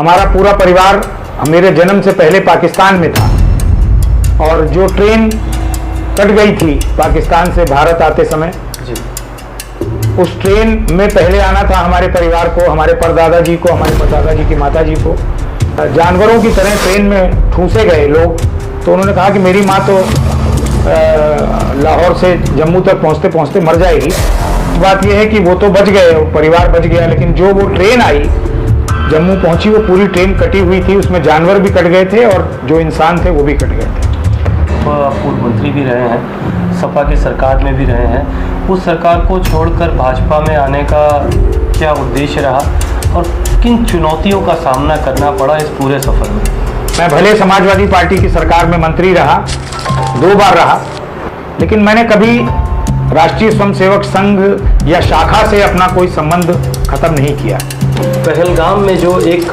हमारा पूरा परिवार मेरे जन्म से पहले पाकिस्तान में था और जो ट्रेन कट गई थी पाकिस्तान से भारत आते समय जी। उस ट्रेन में पहले आना था हमारे परिवार को, हमारे परदादा जी को, हमारे परदादा जी की माता जी को। जानवरों की तरह ट्रेन में ठूसे गए लोग, तो उन्होंने कहा कि मेरी माँ तो लाहौर से जम्मू तक पहुँचते पहुँचते मर जाएगी। बात यह है कि वो तो बच गए, परिवार बच गया, लेकिन जो वो ट्रेन आई जम्मू पहुंची वो पूरी ट्रेन कटी हुई थी, उसमें जानवर भी कट गए थे और जो इंसान थे वो भी कट गए थे। पूर्व मंत्री भी रहे हैं, सपा की सरकार में भी रहे हैं, उस सरकार को छोड़कर भाजपा में आने का क्या उद्देश्य रहा और किन चुनौतियों का सामना करना पड़ा इस पूरे सफर में? मैं भले समाजवादी पार्टी की सरकार में मंत्री रहा, 2 बार रहा, लेकिन मैंने कभी राष्ट्रीय स्वयंसेवक संघ या शाखा से अपना कोई संबंध खत्म नहीं किया। पहलगाम में जो एक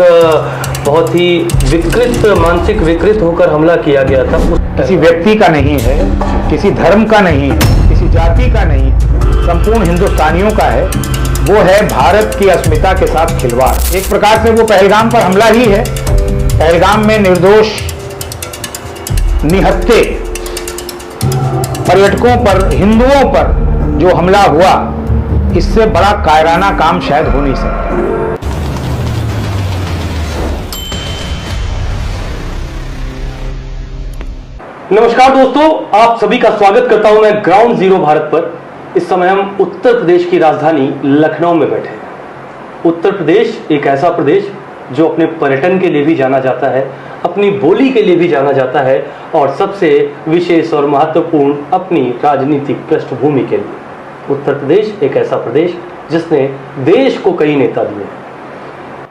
बहुत ही मानसिक विकृत होकर हमला किया गया था, किसी व्यक्ति का नहीं है, किसी धर्म का नहीं है, किसी जाति का नहीं, संपूर्ण हिंदुस्तानियों का है। वो है भारत की अस्मिता के साथ खिलवाड़। एक प्रकार से वो पहलगाम पर हमला ही है। पहलगाम में निर्दोष निहत्थे पर्यटकों पर, हिंदुओं पर जो हमला हुआ, इससे बड़ा कायराना काम शायद हो नहीं सकता। नमस्कार दोस्तों, आप सभी का स्वागत करता हूं मैं ग्राउंड जीरो भारत पर। इस समय हम उत्तर प्रदेश की राजधानी लखनऊ में बैठे हैं। उत्तर प्रदेश एक ऐसा प्रदेश जो अपने पर्यटन के लिए भी जाना जाता है, अपनी बोली के लिए भी जाना जाता है और सबसे विशेष और महत्वपूर्ण अपनी राजनीतिक पृष्ठभूमि के लिए। उत्तर प्रदेश एक ऐसा प्रदेश जिसने देश को कई नेता दिए।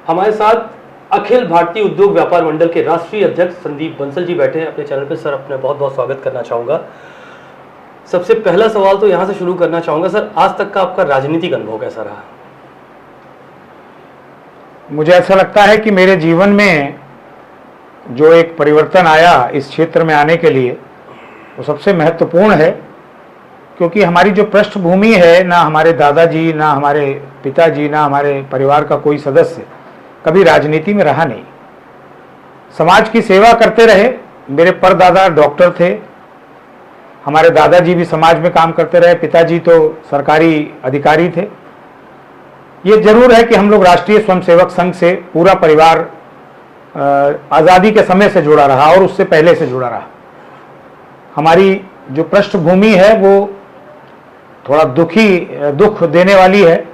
हमारे साथ अखिल भारतीय उद्योग व्यापार मंडल के राष्ट्रीय अध्यक्ष संदीप बंसल जी बैठे हैं अपने चैनल पर। सर, अपने बहुत बहुत स्वागत करना चाहूँगा। सबसे पहला सवाल तो यहाँ से शुरू करना चाहूँगा, सर, आज तक का आपका राजनीतिक अनुभव कैसा रहा? मुझे ऐसा लगता है कि मेरे जीवन में जो एक परिवर्तन आया इस क्षेत्र में आने के लिए, वो सबसे महत्वपूर्ण है, क्योंकि हमारी जो पृष्ठभूमि है, ना हमारे दादाजी, ना हमारे पिताजी, ना हमारे परिवार का कोई सदस्य कभी राजनीति में रहा नहीं। समाज की सेवा करते रहे। मेरे परदादा डॉक्टर थे, हमारे दादाजी भी समाज में काम करते रहे, पिताजी तो सरकारी अधिकारी थे। ये जरूर है कि हम लोग राष्ट्रीय स्वयंसेवक संघ से पूरा परिवार आज़ादी के समय से जुड़ा रहा और उससे पहले से जुड़ा रहा। हमारी जो पृष्ठभूमि है वो थोड़ा दुख देने वाली है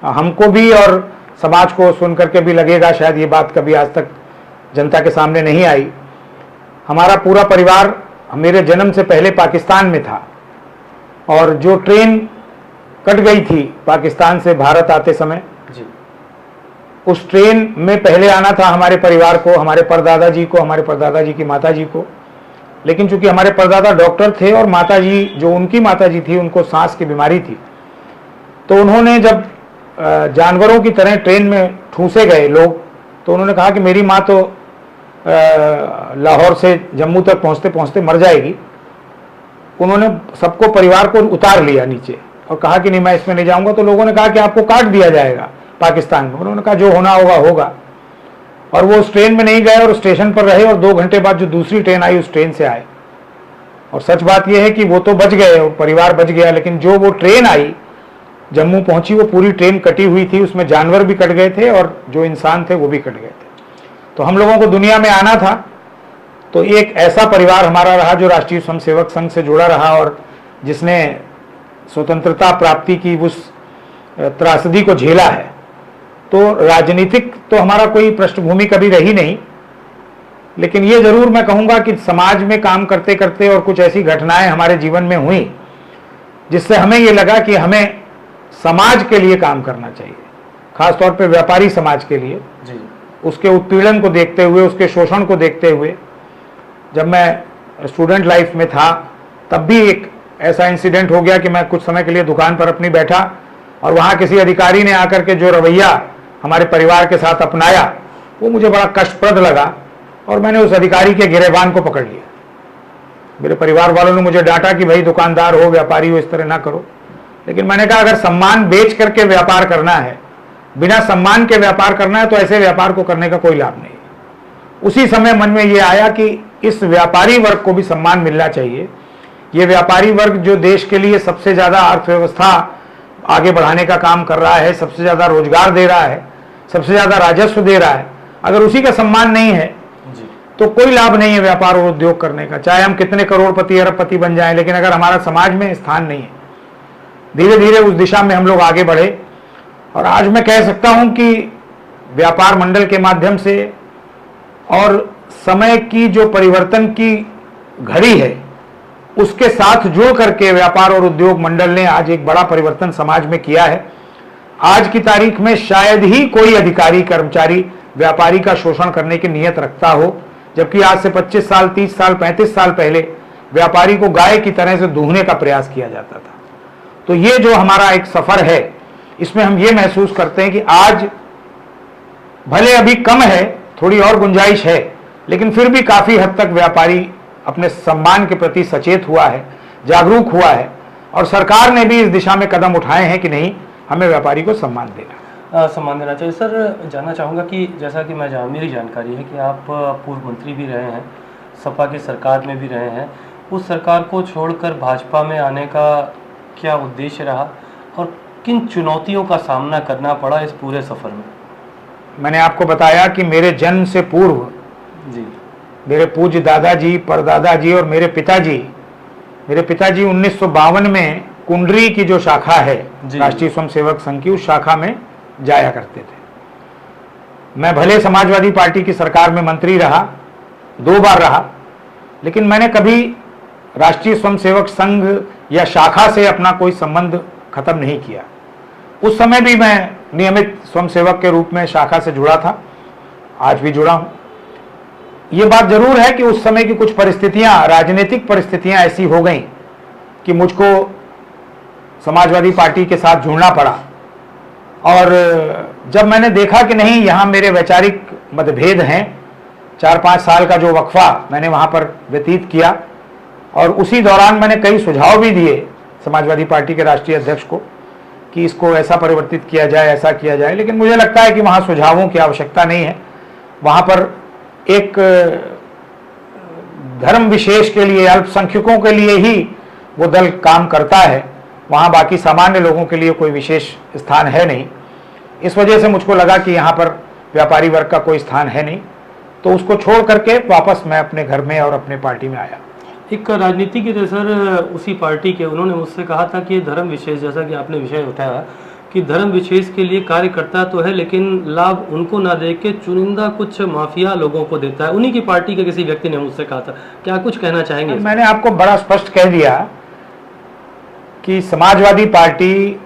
हमको भी, और समाज को सुन करके भी लगेगा शायद ये बात कभी आज तक जनता के सामने नहीं आई। हमारा पूरा परिवार मेरे जन्म से पहले पाकिस्तान में था और जो ट्रेन कट गई थी पाकिस्तान से भारत आते समय जी। उस ट्रेन में पहले आना था हमारे परिवार को, हमारे परदादा जी को, हमारे परदादा जी की माता जी को, लेकिन चूंकि हमारे परदादा डॉक्टर थे और माता जी, जो उनकी माता जी थी, उनको सांस की बीमारी थी, तो उन्होंने जब जानवरों की तरह ट्रेन में ठूसे गए लोग, तो उन्होंने कहा कि मेरी माँ तो लाहौर से जम्मू तक पहुँचते पहुँचते मर जाएगी। उन्होंने सबको, परिवार को उतार लिया नीचे और कहा कि नहीं, मैं इसमें नहीं जाऊंगा। तो लोगों ने कहा कि आपको काट दिया जाएगा पाकिस्तान में। उन्होंने कहा जो होना होगा होगा, और वो उस ट्रेन में नहीं गए और स्टेशन पर रहे, और 2 घंटे बाद जो दूसरी ट्रेन आई उस ट्रेन से आए। और सच बात यह है कि वो तो बच गए, परिवार बच गया, लेकिन जो वो ट्रेन आई जम्मू पहुंची वो पूरी ट्रेन कटी हुई थी, उसमें जानवर भी कट गए थे और जो इंसान थे वो भी कट गए थे। तो हम लोगों को दुनिया में आना था, तो एक ऐसा परिवार हमारा रहा जो राष्ट्रीय स्वयंसेवक संघ से जुड़ा रहा और जिसने स्वतंत्रता प्राप्ति की उस त्रासदी को झेला है। तो राजनीतिक तो हमारा कोई पृष्ठभूमि कभी रही नहीं, लेकिन ये जरूर मैं कहूँगा कि समाज में काम करते करते और कुछ ऐसी घटनाएं हमारे जीवन में हुई जिससे हमें ये लगा कि हमें समाज के लिए काम करना चाहिए, खासतौर पे व्यापारी समाज के लिए जी। उसके उत्पीड़न को देखते हुए, उसके शोषण को देखते हुए। जब मैं स्टूडेंट लाइफ में था तब भी एक ऐसा इंसिडेंट हो गया कि मैं कुछ समय के लिए दुकान पर अपनी बैठा और वहाँ किसी अधिकारी ने आकर के जो रवैया हमारे परिवार के साथ अपनाया, वो मुझे बड़ा कष्टप्रद लगा और मैंने उस अधिकारी के गिरेबान को पकड़ लिया। मेरे परिवार वालों ने मुझे डांटा कि भाई दुकानदार हो, व्यापारी हो, इस तरह ना करो। लेकिन मैंने कहा अगर सम्मान बेच करके व्यापार करना है बिना सम्मान के व्यापार करना है तो ऐसे व्यापार को करने का कोई लाभ नहीं। उसी समय मन में ये आया कि इस व्यापारी वर्ग को भी सम्मान मिलना चाहिए। ये व्यापारी वर्ग जो देश के लिए सबसे ज़्यादा अर्थव्यवस्था आगे बढ़ाने का काम कर रहा है, सबसे ज़्यादा रोजगार दे रहा है, सबसे ज़्यादा राजस्व दे रहा है, अगर उसी का सम्मान नहीं है तो कोई लाभ नहीं है व्यापार और उद्योग करने का। चाहे हम कितने करोड़पति अरबपति बन जाएं, लेकिन अगर हमारा समाज में स्थान नहीं है, धीरे धीरे उस दिशा में हम लोग आगे बढ़े। और आज मैं कह सकता हूं कि व्यापार मंडल के माध्यम से और समय की जो परिवर्तन की घड़ी है उसके साथ जुड़ करके व्यापार और उद्योग मंडल ने आज एक बड़ा परिवर्तन समाज में किया है। आज की तारीख में शायद ही कोई अधिकारी कर्मचारी व्यापारी का शोषण करने की नीयत रखता हो, जबकि आज से 25 साल 30 साल 35 साल पहले व्यापारी को गाय की तरह से दूहने का प्रयास किया जाता था। तो ये जो हमारा एक सफर है, इसमें हम ये महसूस करते हैं कि आज भले अभी कम है, थोड़ी और गुंजाइश है, लेकिन फिर भी काफी हद तक व्यापारी अपने सम्मान के प्रति सचेत हुआ है, जागरूक हुआ है, और सरकार ने भी इस दिशा में कदम उठाए हैं कि नहीं, हमें व्यापारी को सम्मान देना चाहिए। सर, जानना चाहूँगा कि जैसा कि मेरी जानकारी है कि आप पूर्व मंत्री भी रहे हैं, सपा की सरकार में भी रहे हैं। उस सरकार को छोड़कर भाजपा में आने का क्या उद्देश्य रहा और किन चुनौतियों का सामना करना पड़ा इस पूरे सफर में? मैंने आपको बताया कि मेरे जन्म से पूर्व जी, मेरे पूज्य दादाजी, परदादाजी और मेरे पिताजी 1952 में कुंडरी की जो शाखा है राष्ट्रीय स्वयंसेवक संघ की, उस शाखा में जाया करते थे। मैं भले समाजवादी पार्टी की सरकार में मंत्री रहा, 2 बार रहा, लेकिन मैंने कभी राष्ट्रीय स्वयंसेवक संघ या शाखा से अपना कोई संबंध खत्म नहीं किया। उस समय भी मैं नियमित स्वयंसेवक के रूप में शाखा से जुड़ा था, आज भी जुड़ा हूं। ये बात जरूर है कि उस समय की कुछ परिस्थितियां, राजनीतिक परिस्थितियां ऐसी हो गई कि मुझको समाजवादी पार्टी के साथ जुड़ना पड़ा। और जब मैंने देखा कि नहीं, यहाँ मेरे वैचारिक मतभेद हैं, 4-5 साल का जो वक्फा मैंने वहाँ पर व्यतीत किया, और उसी दौरान मैंने कई सुझाव भी दिए समाजवादी पार्टी के राष्ट्रीय अध्यक्ष को कि इसको ऐसा परिवर्तित किया जाए, ऐसा किया जाए। लेकिन मुझे लगता है कि वहाँ सुझावों की आवश्यकता नहीं है। वहाँ पर एक धर्म विशेष के लिए, अल्पसंख्यकों के लिए ही वो दल काम करता है, वहाँ बाकी सामान्य लोगों के लिए कोई विशेष स्थान है नहीं। इस वजह से मुझको लगा कि यहाँ पर व्यापारी वर्ग का कोई स्थान है नहीं, तो उसको छोड़ करके वापस मैं अपने घर में और अपने पार्टी में आया। एक राजनीति के सर उसी पार्टी के उन्होंने मुझसे कहा था कि धर्म विशेष, जैसा कि आपने विषय उठाया कि धर्म विशेष के लिए कार्य करता तो है, लेकिन लाभ उनको ना दे के चुनिंदा कुछ माफिया लोगों को देता है। उन्हीं की पार्टी के किसी व्यक्ति ने मुझसे कहा था, क्या कुछ कहना चाहेंगे? मैंने आपको बड़ा स्पष्ट कह दिया कि समाजवादी पार्टी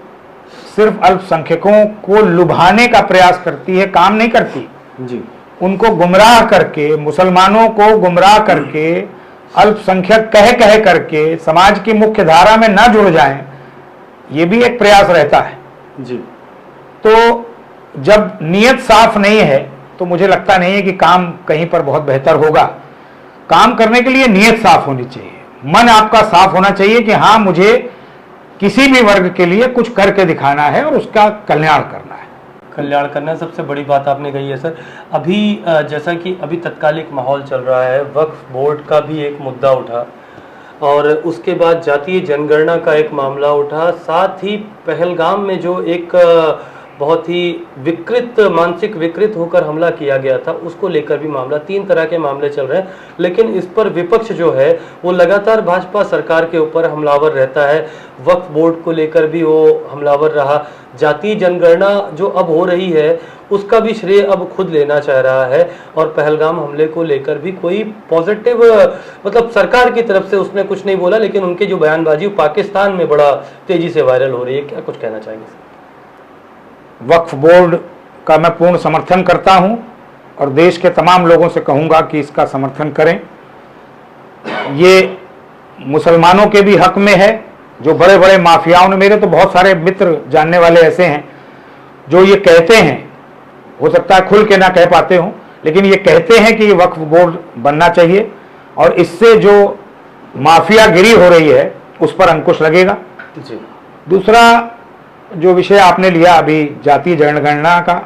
सिर्फ अल्पसंख्यकों को लुभाने का प्रयास करती है, काम नहीं करती जी। उनको गुमराह करके, मुसलमानों को गुमराह करके, अल्पसंख्यक कह करके समाज की मुख्य धारा में ना जुड़ जाएं, ये भी एक प्रयास रहता है जी। तो जब नीयत साफ नहीं है तो मुझे लगता नहीं है कि काम कहीं पर बहुत बेहतर होगा। काम करने के लिए नीयत साफ होनी चाहिए, मन आपका साफ होना चाहिए कि हाँ, मुझे किसी भी वर्ग के लिए कुछ करके दिखाना है और उसका कल्याण करना है। कल्याण करना सबसे बड़ी बात आपने कही है सर। अभी जैसा कि अभी तत्कालिक माहौल चल रहा है, वक्फ बोर्ड का भी एक मुद्दा उठा और उसके बाद जातीय जनगणना का एक मामला उठा, साथ ही पहलगाम में जो एक बहुत ही मानसिक विकृत होकर हमला किया गया था, उसको लेकर भी मामला, 3 तरह के मामले चल रहे हैं। लेकिन इस पर विपक्ष जो है वो लगातार भाजपा सरकार के ऊपर हमलावर रहता है। वक्फ बोर्ड को लेकर भी वो हमलावर रहा। जातीय जनगणना जो अब हो रही है उसका भी श्रेय अब खुद लेना चाह रहा है, और पहलगाम हमले को लेकर भी कोई पॉजिटिव, मतलब सरकार की तरफ से उसने कुछ नहीं बोला, लेकिन उनकी जो बयानबाजी पाकिस्तान में बड़ा तेजी से वायरल हो रही है। क्या कुछ कहना चाहेंगे? वक्फ बोर्ड का मैं पूर्ण समर्थन करता हूं और देश के तमाम लोगों से कहूंगा कि इसका समर्थन करें। ये मुसलमानों के भी हक में है। जो बड़े बड़े माफियाओं ने, मेरे तो बहुत सारे मित्र जानने वाले ऐसे हैं जो ये कहते हैं, हो सकता है खुल के ना कह पाते हों, लेकिन ये कहते हैं कि ये वक्फ बोर्ड बनना चाहिए और इससे जो माफियागिरी हो रही है उस पर अंकुश लगेगा। जी। दूसरा, जो विषय आपने लिया अभी जातीय जनगणना का,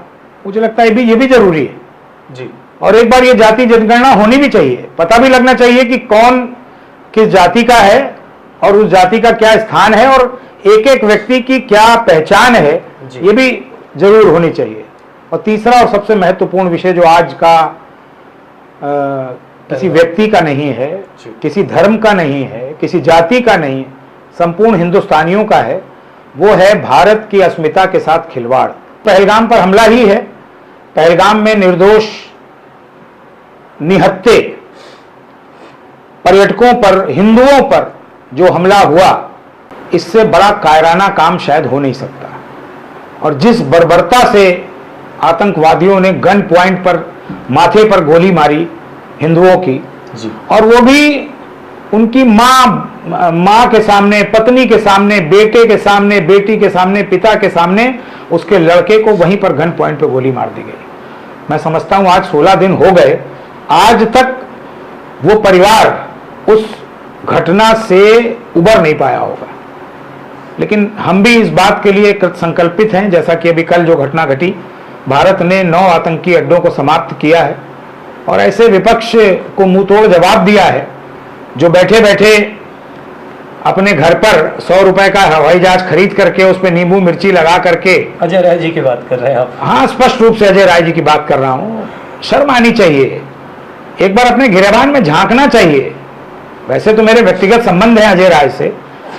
मुझे लगता है ये भी जरूरी है जी। और एक बार ये जाति जनगणना होनी भी चाहिए, पता भी लगना चाहिए कि कौन किस जाति का है और उस जाति का क्या स्थान है और एक एक व्यक्ति की क्या पहचान है, ये भी जरूर होनी चाहिए। और तीसरा और सबसे महत्वपूर्ण विषय जो आज का किसी व्यक्ति का नहीं है, किसी धर्म का नहीं है, किसी जाति का नहीं, संपूर्ण हिंदुस्तानियों का है, वो है भारत की अस्मिता के साथ खिलवाड़। पहलगाम पर हमला ही है। पहलगाम में निर्दोष निहत्थे पर्यटकों पर, हिंदुओं पर जो हमला हुआ, इससे बड़ा कायराना काम शायद हो नहीं सकता। और जिस बर्बरता से आतंकवादियों ने गन पॉइंट पर माथे पर गोली मारी हिंदुओं की जी। और वो भी उनकी माँ के सामने, पत्नी के सामने, बेटे के सामने, बेटी के सामने, पिता के सामने, उसके लड़के को वहीं पर गन पॉइंट पर गोली मार दी गई। मैं समझता हूं आज 16 दिन हो गए, आज तक वो परिवार उस घटना से उबर नहीं पाया होगा। लेकिन हम भी इस बात के लिए कृत संकल्पित हैं, जैसा कि अभी कल जो घटना घटी, भारत ने 9 आतंकी अड्डों को समाप्त किया है और ऐसे विपक्ष को मुंहतोड़ जवाब दिया है जो बैठे बैठे अपने घर पर 100 रुपए का हवाई जहाज खरीद करके उस पर नींबू मिर्ची लगा करके। अजय राय जी की बात कर रहे हैं आप? हाँ, स्पष्ट रूप से अजय राय जी की बात कर रहा हूं। शर्म आनी चाहिए, एक बार अपने गिरेबान में झांकना चाहिए। वैसे तो मेरे व्यक्तिगत संबंध है अजय राय से,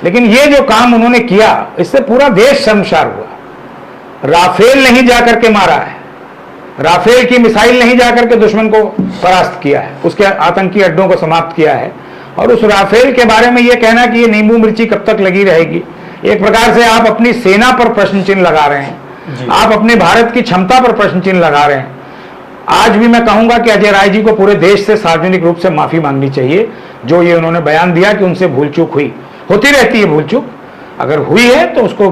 लेकिन ये जो काम उन्होंने किया, इससे पूरा देश शर्मसार हुआ। राफेल नहीं जाकर के मारा है, राफेल की मिसाइल नहीं जाकर के दुश्मन को परास्त किया है, उसके आतंकी अड्डों को समाप्त किया है। और उस राफेल के बारे में ये कहना कि ये नींबू मिर्ची कब तक लगी रहेगी, एक प्रकार से आप अपनी सेना पर प्रश्न चिन्ह लगा रहे हैं, आप अपने भारत की क्षमता पर प्रश्न चिन्ह लगा रहे हैं। आज भी मैं कहूंगा कि अजय राय जी को पूरे देश से सार्वजनिक रूप से माफी मांगनी चाहिए। जो ये उन्होंने बयान दिया कि उनसे भूल चूक हुई, होती रहती है भूल चूक, अगर हुई है तो उसको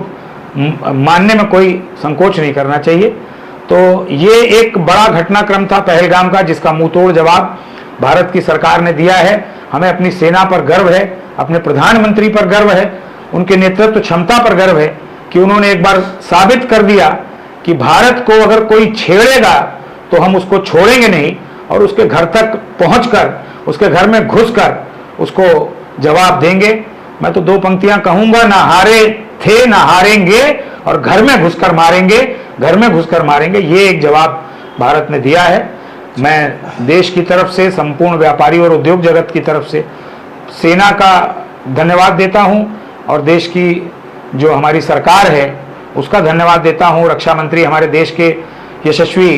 मानने में कोई संकोच नहीं करना चाहिए। तो ये एक बड़ा घटनाक्रम था पहलगाम का, जिसका मुंहतोड़ जवाब भारत की सरकार ने दिया है। हमें अपनी सेना पर गर्व है, अपने प्रधानमंत्री पर गर्व है, उनके नेतृत्व क्षमता पर गर्व है कि उन्होंने एक बार साबित कर दिया कि भारत को अगर कोई छेड़ेगा तो हम उसको छोड़ेंगे नहीं और उसके घर तक पहुंचकर, उसके घर में घुसकर उसको जवाब देंगे। मैं तो 2 पंक्तियां कहूंगा, ना हारे थे ना हारेंगे और घर में घुसकर मारेंगे, घर में घुसकर मारेंगे। ये एक जवाब भारत ने दिया है। मैं देश की तरफ से, संपूर्ण व्यापारी और उद्योग जगत की तरफ से सेना का धन्यवाद देता हूं और देश की जो हमारी सरकार है उसका धन्यवाद देता हूं। रक्षा मंत्री हमारे देश के यशस्वी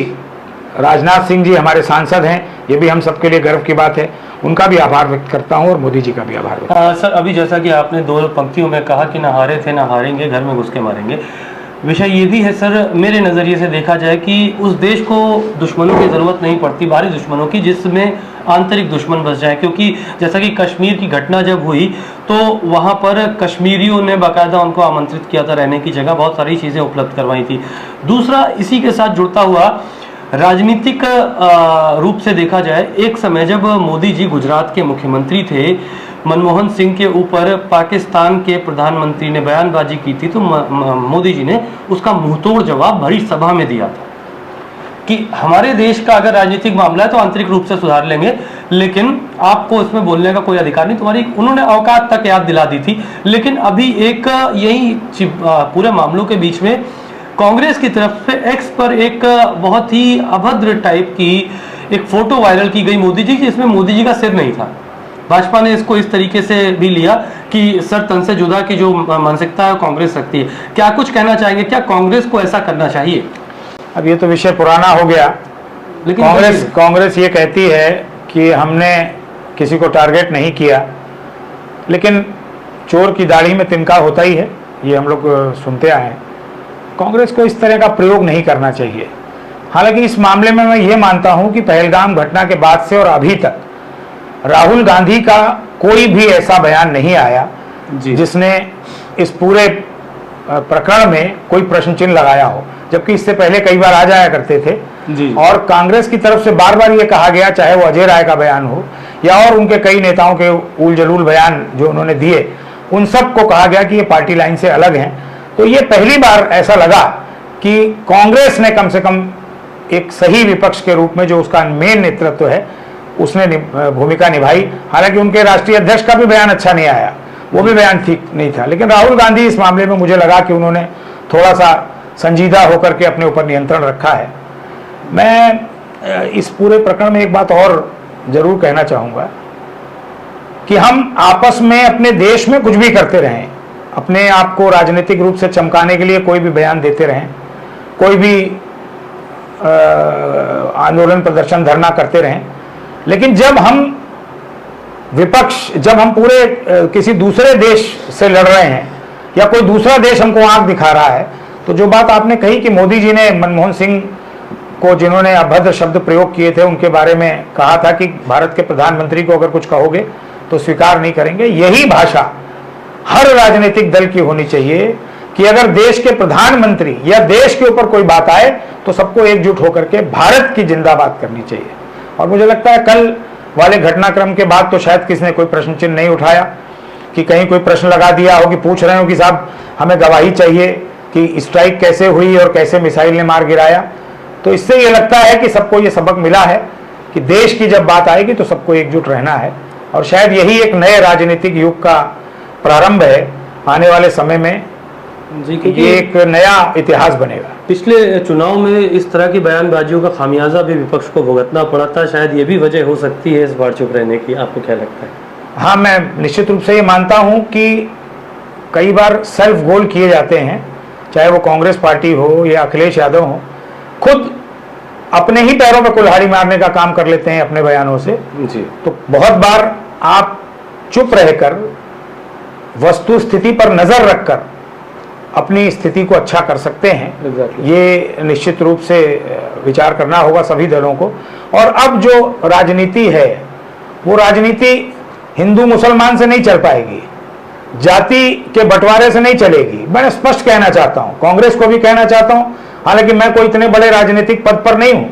राजनाथ सिंह जी हमारे सांसद हैं, ये भी हम सबके लिए गर्व की बात है, उनका भी आभार व्यक्त करता हूं और मोदी जी का भी आभार व्यक्त। सर, अभी जैसा कि आपने 2 पंक्तियों में कहा कि ना हारे थे ना हारेंगे, घर में घुस के मारेंगे, विषय ये भी है सर, मेरे नज़रिए से देखा जाए कि उस देश को दुश्मनों की ज़रूरत नहीं पड़ती, बाहरी दुश्मनों की, जिसमें आंतरिक दुश्मन बस जाए। क्योंकि जैसा कि कश्मीर की घटना जब हुई तो वहाँ पर कश्मीरियों ने बाकायदा उनको आमंत्रित किया था, रहने की जगह, बहुत सारी चीज़ें उपलब्ध करवाई थी। दूसरा, इसी के साथ जुड़ता हुआ राजनीतिक रूप से देखा जाए, एक समय जब मोदी जी गुजरात के मुख्यमंत्री थे, मनमोहन सिंह के ऊपर पाकिस्तान के प्रधानमंत्री ने बयानबाजी की थी, तो मोदी जी ने उसका मुंहतोड़ जवाब भरी सभा में दिया था कि हमारे देश का अगर राजनीतिक मामला है तो आंतरिक रूप से सुधार लेंगे, लेकिन आपको इसमें बोलने का कोई अधिकार नहीं, तुम्हारी उन्होंने औकात तक याद दिला दी थी। लेकिन अभी एक यही पूरे मामलों के बीच में कांग्रेस की तरफ से एक्स पर एक बहुत ही अभद्र टाइप की एक फोटो वायरल की गई मोदी जी की, जिसमें मोदी जी का सिर नहीं था। भाजपा ने इसको इस तरीके से भी लिया कि सर तन से जुदा की जो मानसिकता है कांग्रेस रखती है। क्या कुछ कहना चाहेंगे, क्या कांग्रेस को ऐसा करना चाहिए? अब ये तो विषय पुराना हो गया, लेकिन कांग्रेस ये कहती है कि हमने किसी को टारगेट नहीं किया, लेकिन चोर की दाढ़ी में तिनका होता ही है, ये हम लोग सुनते आए हैं। कांग्रेस को इस तरह का प्रयोग नहीं करना चाहिए। हालांकि इस मामले में मैं ये मानता हूं कि पहलगाम घटना के बाद से और अभी तक राहुल गांधी का कोई भी ऐसा बयान नहीं आया जिसने इस पूरे प्रकरण में कोई प्रश्न चिन्ह लगाया हो, जबकि इससे पहले कई बार आ जाया करते थे जी। और कांग्रेस की तरफ से बार बार ये कहा गया, चाहे वो अजय राय का बयान हो या और उनके कई नेताओं के उल जलूल बयान जो उन्होंने दिए, उन सब को कहा गया कि ये पार्टी लाइन से अलग हैं। तो ये पहली बार ऐसा लगा कि कांग्रेस ने कम से कम एक सही विपक्ष के रूप में, जो उसका मेन नेतृत्व है, उसने भूमिका निभाई। हालांकि उनके राष्ट्रीय अध्यक्ष का भी बयान अच्छा नहीं आया, वो भी बयान ठीक नहीं था, लेकिन राहुल गांधी इस मामले में मुझे लगा कि उन्होंने थोड़ा सा संजीदा होकर के अपने ऊपर नियंत्रण रखा है। मैं इस पूरे प्रकरण में एक बात और जरूर कहना चाहूँगा कि हम आपस में अपने देश में कुछ भी करते रहें, अपने आप को राजनीतिक रूप से चमकाने के लिए कोई भी बयान देते रहें, कोई भी आंदोलन प्रदर्शन धरना करते रहें, लेकिन जब हम विपक्ष, जब हम पूरे किसी दूसरे देश से लड़ रहे हैं या कोई दूसरा देश हमको आंख दिखा रहा है, तो जो बात आपने कही कि मोदी जी ने मनमोहन सिंह को, जिन्होंने अभद्र शब्द प्रयोग किए थे, उनके बारे में कहा था कि भारत के प्रधानमंत्री को अगर कुछ कहोगे तो स्वीकार नहीं करेंगे, यही भाषा हर राजनीतिक दल की होनी चाहिए कि अगर देश के प्रधानमंत्री या देश के ऊपर कोई बात आए तो सबको एकजुट होकर के भारत की जिंदाबाद करनी चाहिए। और मुझे लगता है कल वाले घटनाक्रम के बाद तो शायद किसी ने कोई प्रश्न चिन्ह नहीं उठाया, कि कहीं कोई प्रश्न लगा दिया हो कि पूछ रहे हो कि साहब हमें गवाही चाहिए कि स्ट्राइक कैसे हुई और कैसे मिसाइल ने मार गिराया। तो इससे ये लगता है कि सबको ये सबक मिला है कि देश की जब बात आएगी तो सबको एकजुट रहना है, और शायद यही एक नए राजनीतिक युग का प्रारंभ है आने वाले समय में जी, ये एक नया इतिहास बनेगा। पिछले चुनाव में इस तरह की बयानबाजियों का खामियाजा भी विपक्ष को भुगतना पड़ा था, शायद ये भी वजह हो सकती है इस बार चुप रहने की, आपको क्या लगता है? हाँ, मैं निश्चित रूप से ये मानता हूँ कि कई बार सेल्फ गोल किए जाते हैं, चाहे वो कांग्रेस पार्टी हो या अखिलेश यादव हो, खुद अपने ही पैरों पर कुल्हाड़ी मारने का काम कर लेते हैं अपने बयानों से जी। तो बहुत बार आप चुप रहकर वस्तु स्थिति पर नजर रखकर अपनी स्थिति को अच्छा कर सकते हैं। ये निश्चित रूप से विचार करना होगा सभी दलों को। और अब जो राजनीति है वो राजनीति हिंदू मुसलमान से नहीं चल पाएगी, जाति के बंटवारे से नहीं चलेगी। मैं स्पष्ट कहना चाहता हूं, कांग्रेस को भी कहना चाहता हूं, हालांकि मैं कोई इतने बड़े राजनीतिक पद पर नहीं हूं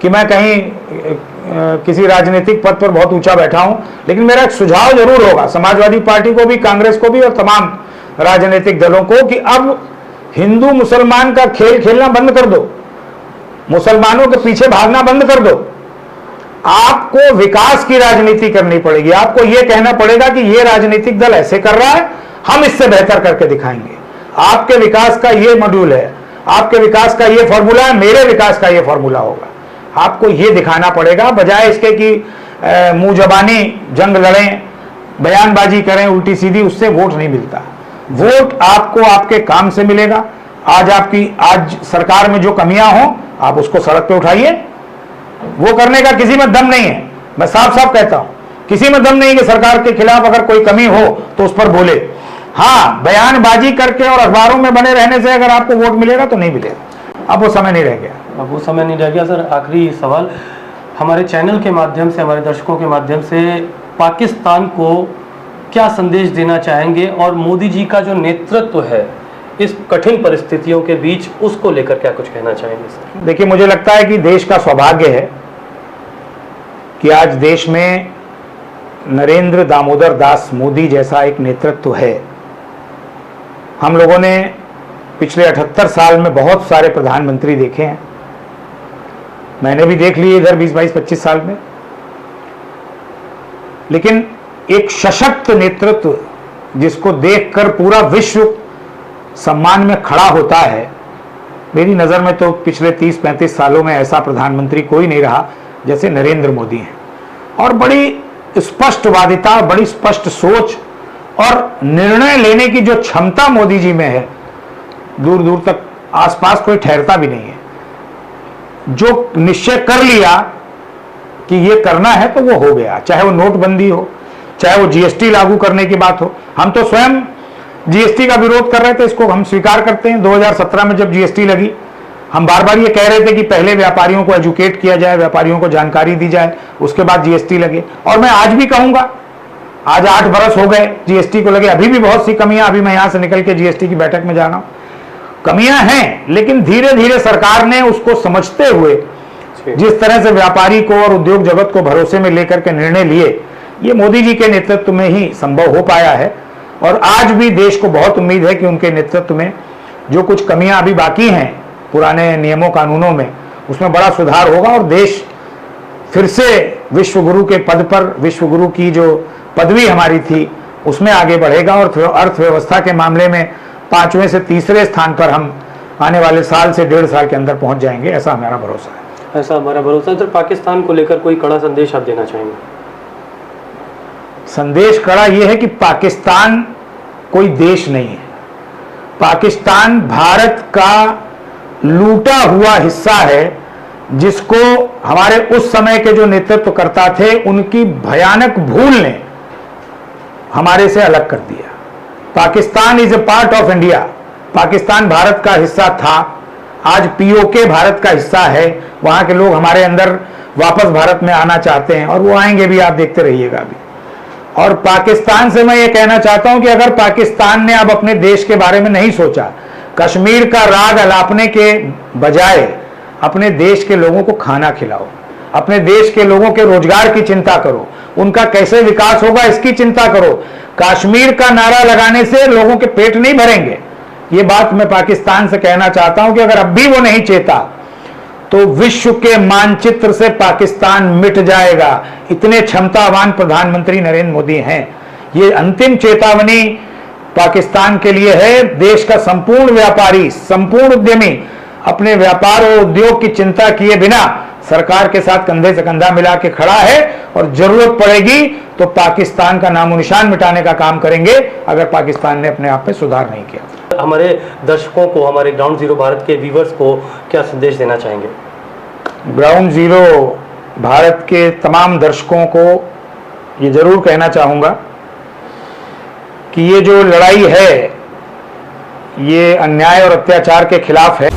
कि मैं कहीं किसी राजनीतिक पद पर बहुत ऊंचा बैठा हूं, लेकिन मेरा एक सुझाव जरूर होगा समाजवादी पार्टी को भी, कांग्रेस को भी और तमाम राजनीतिक दलों को कि अब हिंदू मुसलमान का खेल खेलना बंद कर दो, मुसलमानों के पीछे भागना बंद कर दो। आपको विकास की राजनीति करनी पड़ेगी। आपको यह कहना पड़ेगा कि यह राजनीतिक दल ऐसे कर रहा है, हम इससे बेहतर करके दिखाएंगे। आपके विकास का यह मॉड्यूल है, आपके विकास का यह फॉर्मूला है, मेरे विकास का यह फॉर्मूला होगा। आपको यह दिखाना पड़ेगा, बजाय इसके कि मुंह जबानी जंग लड़ें, बयानबाजी करें उल्टी सीधी, उससे वोट नहीं मिलता। वोट आपको आपके काम से मिलेगा। आज सरकार में जो कमियां हो आप उसको सड़क पे उठाइए। वो करने का किसी में दम नहीं है, मैं साफ साफ कहता हूं, किसी में दम नहीं कि सरकार के खिलाफ अगर कोई कमी हो तो उस पर बोले। हाँ, बयानबाजी करके और अखबारों में बने रहने से अगर आपको वोट मिलेगा तो नहीं मिलेगा। अब वो समय नहीं रह गया। अब वो समय नहीं रह गया। सर, आखिरी सवाल, हमारे चैनल के माध्यम से, हमारे दर्शकों के माध्यम से पाकिस्तान को क्या संदेश देना चाहेंगे, और मोदी जी का जो नेतृत्व है इस कठिन परिस्थितियों के बीच, उसको लेकर क्या कुछ कहना चाहेंगे सर? देखिए, मुझे लगता है कि देश का सौभाग्य है कि आज देश में नरेंद्र दामोदर दास मोदी जैसा एक नेतृत्व है। हम लोगों ने पिछले 78 साल में बहुत सारे प्रधानमंत्री देखे हैं, मैंने भी देख लिए इधर 20, 22, 25 साल में, लेकिन एक सशक्त नेतृत्व जिसको देखकर पूरा विश्व सम्मान में खड़ा होता है, मेरी नज़र में तो पिछले 30-35 सालों में ऐसा प्रधानमंत्री कोई नहीं रहा जैसे नरेंद्र मोदी हैं। और बड़ी स्पष्टवादिता, बड़ी स्पष्ट सोच और निर्णय लेने की जो क्षमता मोदी जी में है, दूर दूर तक आसपास कोई ठहरता भी नहीं है। जो निश्चय कर लिया कि ये करना है तो वो हो गया, चाहे वो नोटबंदी हो, चाहे वो जीएसटी लागू करने की बात हो। हम तो स्वयं जीएसटी का विरोध कर रहे थे, इसको हम स्वीकार करते हैं। 2017 में जब जीएसटी लगी, हम बार बार ये कह रहे थे कि पहले व्यापारियों को एजुकेट किया जाए, व्यापारियों को जानकारी दी जाए, उसके बाद जीएसटी लगे। और मैं आज भी कहूंगा, आज 8 बरस हो गए जीएसटी को लगे, अभी भी बहुत सी कमियां, अभी मैं यहां से निकल के जीएसटी की बैठक में जा रहा हूं, कमियां हैं, लेकिन धीरे धीरे सरकार ने उसको समझते हुए जिस तरह से व्यापारी को और उद्योग जगत को भरोसे में लेकर के निर्णय लिए, ये मोदी जी के नेतृत्व में ही संभव हो पाया है। और आज भी देश को बहुत उम्मीद है कि उनके नेतृत्व में जो कुछ कमियां अभी बाकी हैं पुराने नियमों कानूनों में, उसमें बड़ा सुधार होगा और देश फिर से विश्व गुरु के पद पर, विश्व गुरु की जो पदवी हमारी थी उसमें आगे बढ़ेगा और अर्थव्यवस्था के मामले में 5वें से तीसरे स्थान पर हम आने वाले साल से 1.5 साल के अंदर पहुंच जाएंगे, ऐसा हमारा भरोसा है। ऐसा हमारा भरोसा है। सर, पाकिस्तान को लेकर कोई कड़ा संदेश आप देना चाहेंगे? संदेश कड़ा यह है कि पाकिस्तान कोई देश नहीं है। पाकिस्तान भारत का लूटा हुआ हिस्सा है, जिसको हमारे उस समय के जो नेतृत्वकर्ता थे उनकी भयानक भूल ने हमारे से अलग कर दिया। Pakistan is a part of India. Pakistan Bharat का हिस्सा था, आज पीओके भारत का हिस्सा है। वहां के लोग हमारे अंदर वापस भारत में आना चाहते हैं और वो आएंगे भी, आप देखते रहिएगा अभी। और पाकिस्तान से मैं ये कहना चाहता हूं कि अगर पाकिस्तान ने अब अपने देश के बारे में नहीं सोचा, कश्मीर का राग अलापने के बजाय अपने देश के लोगों को खाना खिलाओ, अपने देश के लोगों के रोजगार की चिंता करो, उनका कैसे विकास होगा इसकी चिंता करो। कश्मीर का नारा लगाने से लोगों के पेट नहीं भरेंगे। ये बात मैं पाकिस्तान से कहना चाहता हूं कि अगर अब भी वो नहीं चेता तो विश्व के मानचित्र से पाकिस्तान मिट जाएगा। इतने क्षमतावान प्रधानमंत्री नरेंद्र मोदी हैं। ये अंतिम चेतावनी पाकिस्तान के लिए है। देश का संपूर्ण व्यापारी, संपूर्ण उद्यमी अपने व्यापार और उद्योग की चिंता किए बिना सरकार के साथ कंधे से कंधा मिला के खड़ा है और जरूरत पड़ेगी तो पाकिस्तान का नामो निशान मिटाने का काम करेंगे अगर पाकिस्तान ने अपने आप में सुधार नहीं किया। हमारे दर्शकों को, हमारे ग्राउंड जीरो भारत के व्यूवर्स को क्या संदेश देना चाहेंगे? ग्राउंड जीरो भारत के तमाम दर्शकों को ये जरूर कहना चाहूंगा कि ये जो लड़ाई है ये अन्याय और अत्याचार के खिलाफ है।